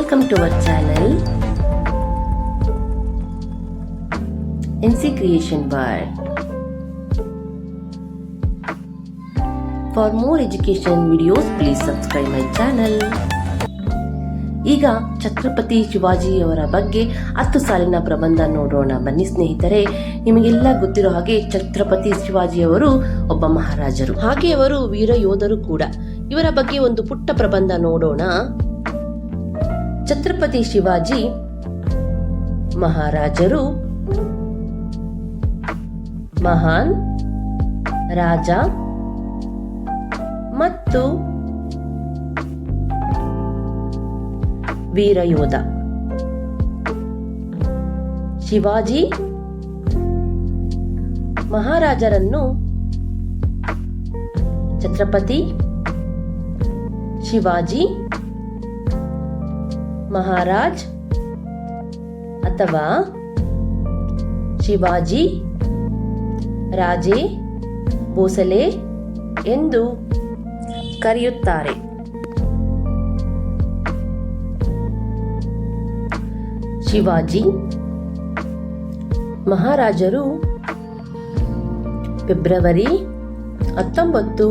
Welcome to our channel NC Creation World. For more education videos, please subscribe my channel. ಈಗ ಛತ್ರಪತಿ ಶಿವಾಜಿಯವರ ಬಗ್ಗೆ 10 ಸಾಲಿನ ಪ್ರಬಂಧ ನೋಡೋಣ ಬನ್ನಿ ಸ್ನೇಹಿತರೆ. ನಿಮಗೆಲ್ಲ ಗೊತ್ತಿರೋ ಹಾಗೆ ಛತ್ರಪತಿ ಶಿವಾಜಿಯವರು ಒಬ್ಬ ಮಹಾರಾಜರು, ಹಾಗೆ ಅವರು ವೀರ ಯೋಧರು ಕೂಡ. ಇವರ ಬಗ್ಗೆ ಒಂದು ಪುಟ್ಟ ಪ್ರಬಂಧ ನೋಡೋಣ. ಛತ್ರಪತಿ ಶಿವಾಜಿ ಮಹಾರಾಜರು ಮಹಾನ್ ರಾಜ ಮತ್ತು ವೀರಯೋಧ. ಶಿವಾಜಿ ಮಹಾರಾಜರನ್ನು ಛತ್ರಪತಿ ಶಿವಾಜಿ ಮಹಾರಾಜ್ ಅಥವಾ ಶಿವಾಜಿ ರಾಜೇ ಭೋಸಲೆ ಎಂದು ಕರೆಯುತ್ತಾರೆ. ಶಿವಾಜಿ ಮಹಾರಾಜರು ಫೆಬ್ರವರಿ 19,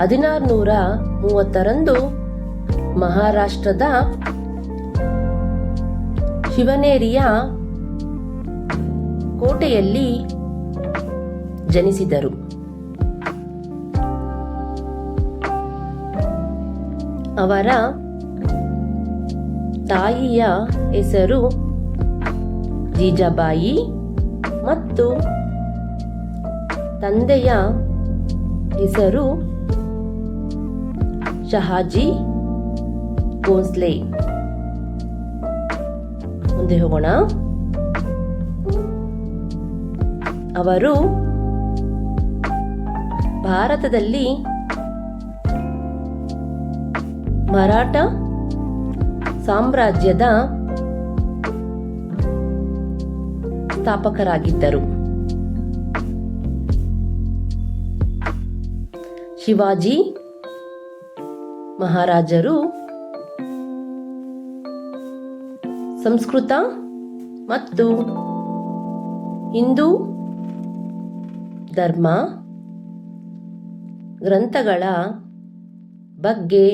1630 ಮಹಾರಾಷ್ಟ್ರದ ಶಿವನೇರಿಯ ಕೋಟೆಯಲ್ಲಿ ಜನಿಸಿದರು. ಅವರ ತಾಯಿಯ ಹೆಸರು ಜೀಜಾಬಾಯಿ ಮತ್ತು ತಂದೆಯ ಹೆಸರು ಶಹಾಜಿ ಭೋಸ್ಲೆ. ಮುಂದೆ ಹೋಗೋಣ. ಅವರು ಭಾರತದಲ್ಲಿ ಮರಾಠ ಸಾಮ್ರಾಜ್ಯದ ಸ್ಥಾಪಕರಾಗಿದ್ದರು. ಶಿವಾಜಿ ಮಹಾರಾಜರು ಸಂಸ್ಕೃತ ಮತ್ತು ಹಿಂದೂ ಧರ್ಮ ಗ್ರಂಥಗಳ ಬಗ್ಗೆ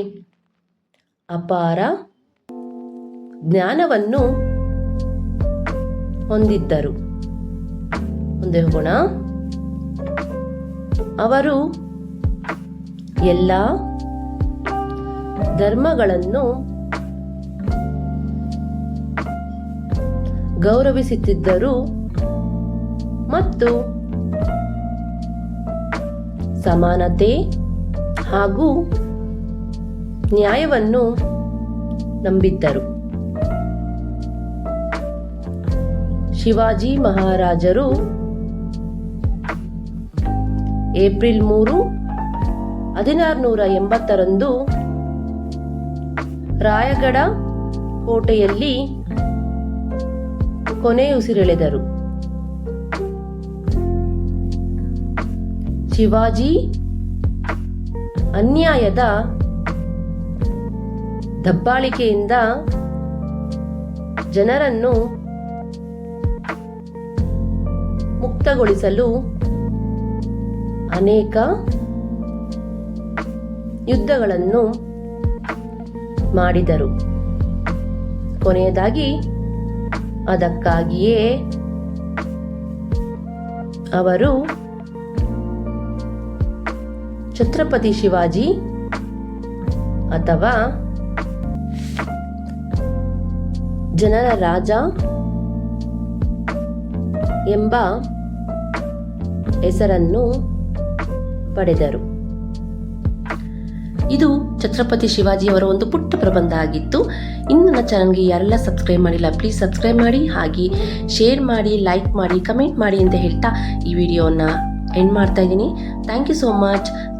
ಅಪಾರ ಜ್ಞಾನವನ್ನು ಹೊಂದಿದ್ದರು. ಮುಂದೆ ಹೋಗೋಣ. ಅವರು ಎಲ್ಲ ಧರ್ಮಗಳನ್ನು ಗೌರವಿಸುತ್ತಿದ್ದರು ಮತ್ತು ಸಮಾನತೆ ಹಾಗೂ ನ್ಯಾಯವನ್ನು ನಂಬಿದ್ದರು. ಶಿವಾಜಿ ಮಹಾರಾಜರು ಏಪ್ರಿಲ್ 3, 1680 ರಾಯಗಢ ಕೋಟೆಯಲ್ಲಿ ಕೊನೆಯುಸಿರೆಳೆದರು. ಶಿವಾಜಿ ಅನ್ಯಾಯದ ದಬ್ಬಾಳಿಕೆಯಿಂದ ಜನರನ್ನು ಮುಕ್ತಗೊಳಿಸಲು ಅನೇಕ ಯುದ್ಧಗಳನ್ನು ಮಾಡಿದರು. ಕೊನೆಯದಾಗಿ ಅದಕ್ಕಾಗಿಯೇ ಅವರು ಛತ್ರಪತಿ ಶಿವಾಜಿ ಅಥವಾ ಜನರ ರಾಜ ಎಂಬ ಹೆಸರನ್ನು ಪಡೆದರು. ಇದು ಛತ್ರಪತಿ ಶಿವಾಜಿಯವರ ಒಂದು ಪುಟ್ಟ ಪ್ರಬಂಧ ಆಗಿತ್ತು. ಇನ್ನು ನನ್ನ ಚಾನಲ್ಗೆ ಯಾರೆಲ್ಲ ಸಬ್ಸ್ಕ್ರೈಬ್ ಮಾಡಿಲ್ಲ ಪ್ಲೀಸ್ ಸಬ್ಸ್ಕ್ರೈಬ್ ಮಾಡಿ, ಹಾಗೆ ಶೇರ್ ಮಾಡಿ, ಲೈಕ್ ಮಾಡಿ, ಕಮೆಂಟ್ ಮಾಡಿ ಅಂತ ಹೇಳ್ತಾ ಈ ವಿಡಿಯೋನ ಎಂಡ್ ಮಾಡ್ತಾ ಇದ್ದೀನಿ. Thank you so much.